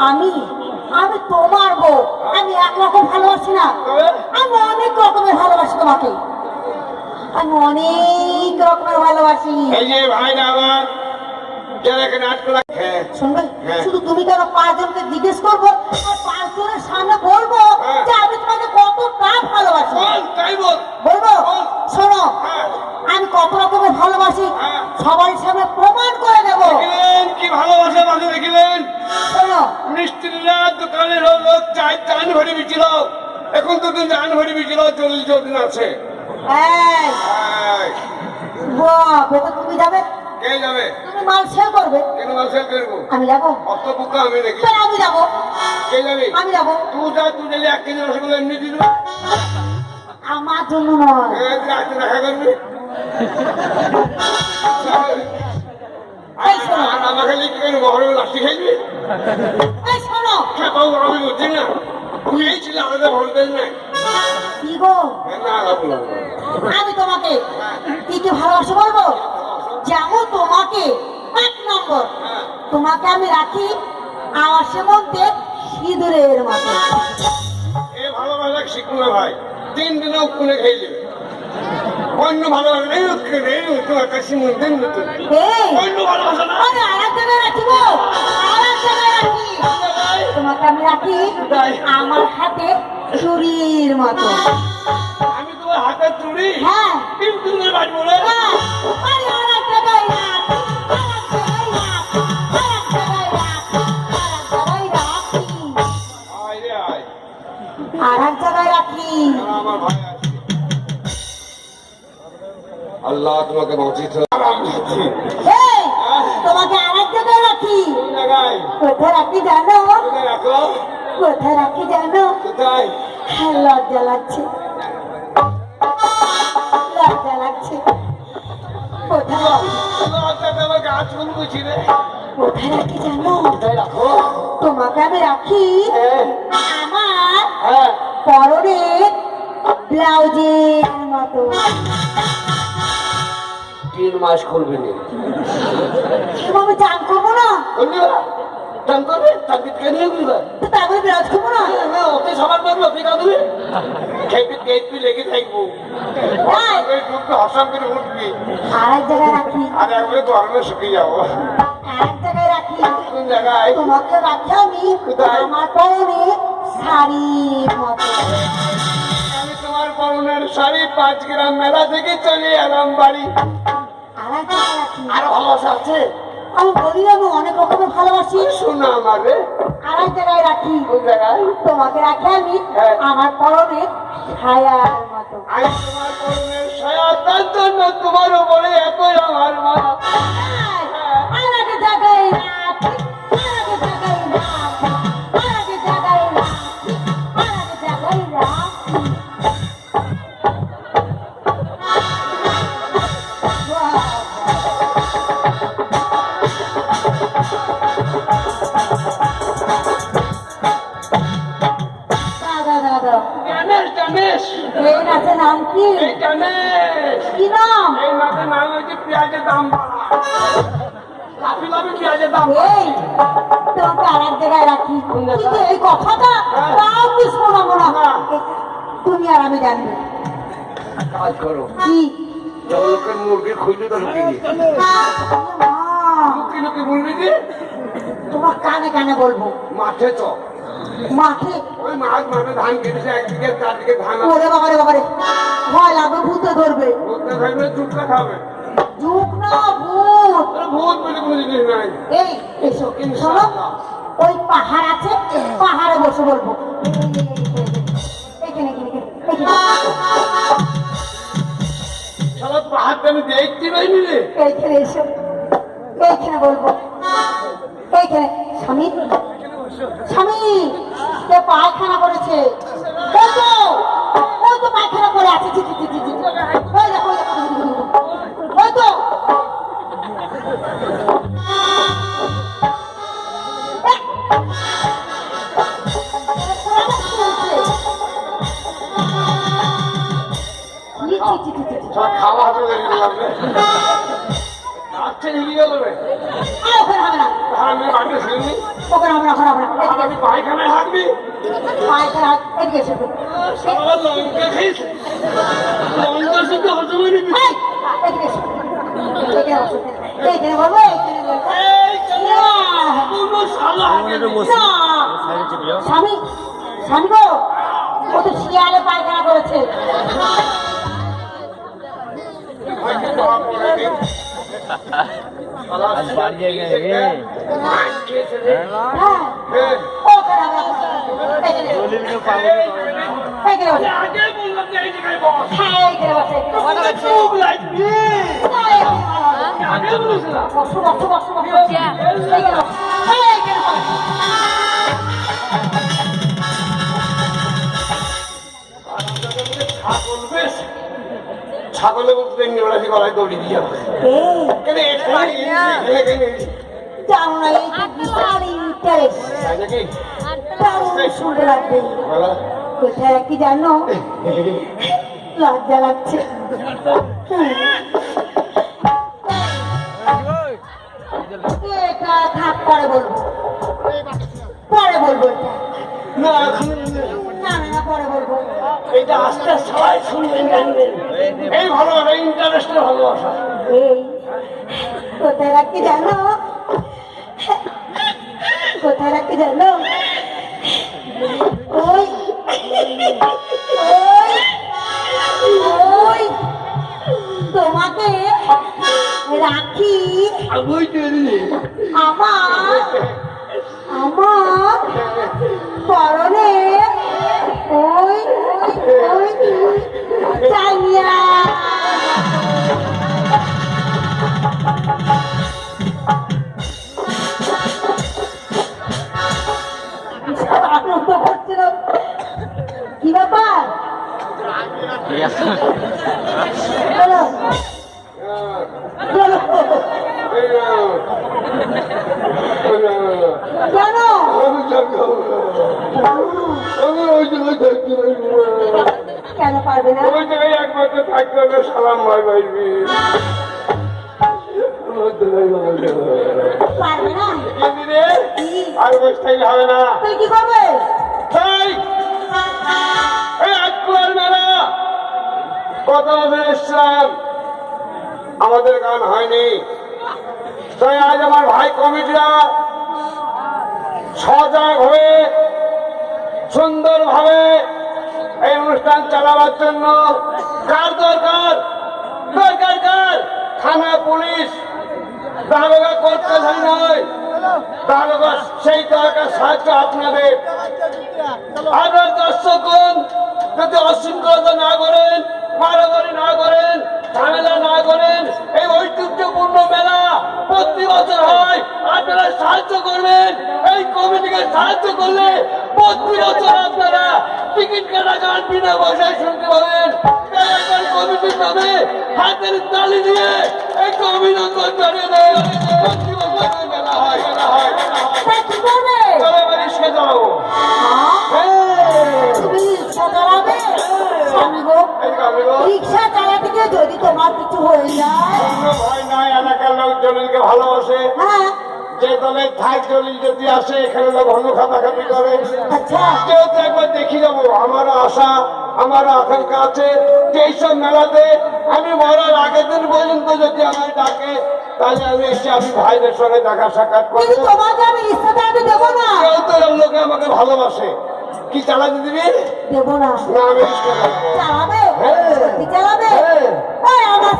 আমি আমি তোমার বউ, আমি একরকম ভালোবাসি না, আমি অনেক রকমের ভালোবাসি তোমাকে, আমি অনেক রকমের ভালোবাসি। এই যে ভাইরা আমার শুনবে, শুধু তুমি কেন 5 জনকে জিজ্ঞেস করবো আর 5 জনের সামনে বলবো যে আমি তোমাকে কতটা ভালোবাসি? বলবো? শোনো, আমি কত রকমের ভালোবাসি সবার সামনে প্রমাণ করে দেবো। কি ভালোবাসা মাঝে দেখিলেন? শোনো, মিস্ত্রিরা দোকানের লোক চান ভরি বিছিল, এখন তো তুমি জান ভরি বিছিল 40 দিন আছে। তুমি যাবে? কে যাবে? তুমি মাল সেল করবে। কেন মাল সেল করবো? আমি যাবো। অত বুকা আমি নাকি? আমি যাবো। কে যাবে? আমি যাবো। তুই যাবি 1 কেজি রসগোল্লা এমনি দিল আমার জন্য নয়। দেখা করবি আমাকে লিখে কেন বহরে লাঠি খাইবি? শোনো, আমি বুঝছি না, এই ছিল আমাদের ভোল্টেজ নাই। কি গো, না আমি তোমাকে কি কি ভালোবাসা বলবো? যেমন তোমাকে 1 নম্বর, তোমাকে আমি রাখি আমার সেমন্তে সিঁদুরের মতো। এই ভালোবাসা শিখবো না ভাই, 3 দিনে উৎকুনে খাই যাবে। অন্য ভালোবাসা নেই, তোমার কাছে মন্দির নতুন অন্য ভালোবাসা না। আরেক জায়গায় রাখিব, আরেক জায়গায় রাখি, তোমাকে আমি রাখি আমার হাতে চুরির মতো। আমি তোমার হাতে চুরি? হ্যাঁ। কিন্তু তুমি বাড়ি বলে আরেক জায়গায় রাখি, আরেক জায়গায় রাখি, আরেক জায়গায় রাখি, আরেক জায়গায় রাখি, আরেক জায়গায় রাখি। আমার ভাই আছে। আল্লাহ তোমাকে বাঁচিয়েছে। তোমাকে আরেক জায়গায় রাখি। কোথায় রাখি জানো? কোথায় রাখি জানো? লজ্জা লাগছে, লজ্জা লাগছে। কোথায় রাখি জানো? তোমাকে আমি রাখি আমার পরনের ব্লাউজের মতো। 3 মাস করবে না, আমি চান করবো না। চান করবে? তাকে কে নিয়ে বুঝবে? তারপরে ব্লাউজ করবো না। ওকে সবার করবে, অপেক্ষা দেবে খেপি লেগে থাকবো, হসাম করে উঠবি। আরেক জায়গায় রাখি, আর একবারে গরমে শুকিয়ে যাবো। আরেক জায়গায় রাখি। কোন জায়গায়? তোমাকে রাখি আমি আমার পরনে শাড়ির মতো। আমি তোমার পরনের শাড়ি 5 গ্রাম মেলা থেকে চলে এলাম বাড়ি। আরেক জায়গায় রাখি। আরো ভালোবাসা আছে? আমি বলি আমি অনেক রকমের ভালোবাসি। শোনা আমাকে। আরেক জায়গায় রাখি। কোন জায়গায়? তোমাকে রাখি আমি আমার পরনে ছায়ার মতো। আমি তোমার পরনের ছায়া, তার জন্য তোমার উপরে এত আমার মায়া। আরেক জায়গায় রাখি, আরেক জায়গায় রাখি, আরেক জায়গায় রাখি, আরেক জায়গায় রাখি। গণেশ, এই নাচের নাম কি? গণেশ। কি নাম? এই নাচের নাম হচ্ছে পেঁয়াজের দাম বাড়া। লাফি লাফি পেঁয়াজের দাম। এই তোমাকে আরেক জায়গায় রাখি, কিন্তু এই কথাটা তাও কি শোনাবো না। তুমি আর আমি জানবো। কাজ করো, কি? লোকের মুরগি খুঁজে তো ঢুকে গিয়ে লুকি লুকি বলবি কি? তোমার কানে কানে বলবো। মাঠে তো মাঠে? ওই মাঠ মাঠে ধান কেটেছে, একদিকে 4 দিকে ধান। ওরে বাবারে বাবারে, ভয় লাগবে, ভূতে ধরবে। ভূতে থাকবে, চুপটা খাবে। যুগ না ভূত। ভূত বলে কোনো জিনিস নাই। এই এসো, শোনো, ওই পাহাড় আছে, পাহাড়ে বসে বলবো। এখানে এখানে এখানে শালা পাহাড়টা আমি দেখতে পাইনি রে। এইখানে এসো, এইখানে বলবো, এইখানে। স্বামী, স্বামী, কে পায়খানা করেছে? ওই তো পায়খানা করে আছে। ওই দেখো, ওই তো। খাওয়া হাতে লেগে গেলাম রে। আচ্ছা হিলি গেল রে। ওখানে হবে না। আমি বাড়িতে শুনি ওকে আমরা আমি পায়খানায় হাঁটবি পায়খানা এদিকে এসে সারা লঙ্কা খেয়েছে লঙ্কা শুধু হজমে নিবি এই, এদিকে এসে এখানে বসো। এইখানে বলবো এইখানে বলবো না, কোনো শালা হাঁকে না। স্বামী স্বামী গো ও তো শিয়ালে পায়খানা করেছে হ্যাঁ ওখানে আমরা এইখানে এইখানে বসো। আগে বললাম যে এই জায়গায় বস হ্যাঁ এইখানে বসো, এইখানে বসো। চুপ লাগবে না, এইখানে বসো। আগে বলেছিলাম বসো বসো বসো বসো এইখানে বসো। এইখানে বসো। ছাগল বেশ ছাগলের মধ্যে ইংরেজি গলায় দড়ি দিয়ে এই কেন এখানে জানো না এই যে বিশাল ইন্টারেস্ট তাই নাকি দারুণ শুনতে লাগবে বলো কোথায় কি জানো লজ্জা লাগছে এটা থাক পরে বলবো পরে বলবো এটা না এখন না না না পরে বলবো এইটা আস্তে সবাই শুনবেন জানবেন এই ভালোবাসা ইন্টারেস্টের ভালোবাসা এই কোথায় রাখি জানো কোথায় রাখি জানো ওই ওই ওই তোমাকে রাখি আমি তৈরি আমার আমার পরনে ওই ওই চাইয়া আনন্দ করছিলাম কি ব্যাপার বলো বলো জানো কেন পারবে না ওই জায়গায় একমাত্র থাকতে হবে সালাম ভাই ভাইবি পারবে না কি? আর বসে থাকলে হবে না তুই কি করবে তাই এই আজকুয়ার মেলা কত বছর এসছিলাম আমাদের গান হয়নি তাই আজ আমার ভাই কমিটিরা সজাগ হয়ে সুন্দরভাবে এই অনুষ্ঠান চালাবার জন্য কার দরকার দরকার কার থানা পুলিশ দারোগা কোর্ট কাছারি নয় দারোগা সেই দরকার সাহায্য আপনাদের আপনার দর্শকগণ যদি অশৃঙ্খলতা না করেন মারামারি না করেন ঝামেলা না করেন এই ঐতিহ্যপূর্ণ মেলা প্রতি বছর হয় আপনারা সাহায্য করবেন এই কমিটিকে সাহায্য করলে প্রতি বছর আপনারা টিকিট কাটা গান বিনা পয়সায় শুনতে পাবেন তাই একবার কমিটির নামে হাতের তালি দিয়ে এই অভিনন্দন জানিয়ে দেয় প্রতি বছর এই মেলা হয় মেলা হয় মেলা হয় তা কি করবে চলে এবার ইসকে যাবো তুমি সজাবে স্বামী গো রিক্সা চালাতে গিয়ে যদি তোমার কিছু হয়ে যায় কোনো ভয় নাই এলাকার লোক জলিলকে ভালোবাসে হ্যাঁ যে দলের থাক জলিল যদি আসে এখানে লোক অন্য খাতাখাতি করে আচ্ছা যেহেতু একবার দেখি যাবো আমারও আশা আমারও আকাঙ্ক্ষা আছে যে এইসব মেলাতে আমি মরার আগের দিন পর্যন্ত যদি আমায় ডাকে তাহলে আমি এসে আমি ভাইদের সঙ্গে দেখা সাক্ষাৎ করবো কিন্তু তোমাকে আমি রিক্সাটা আমি দেবো না যেহেতু লোকে আমাকে ভালোবাসে কি চালাতে দিবি দেবো না না আমি রিস্কা চালাবো চালাবে হ্যাঁ। সত্যি চালাবে হ্যাঁ। ওই আমার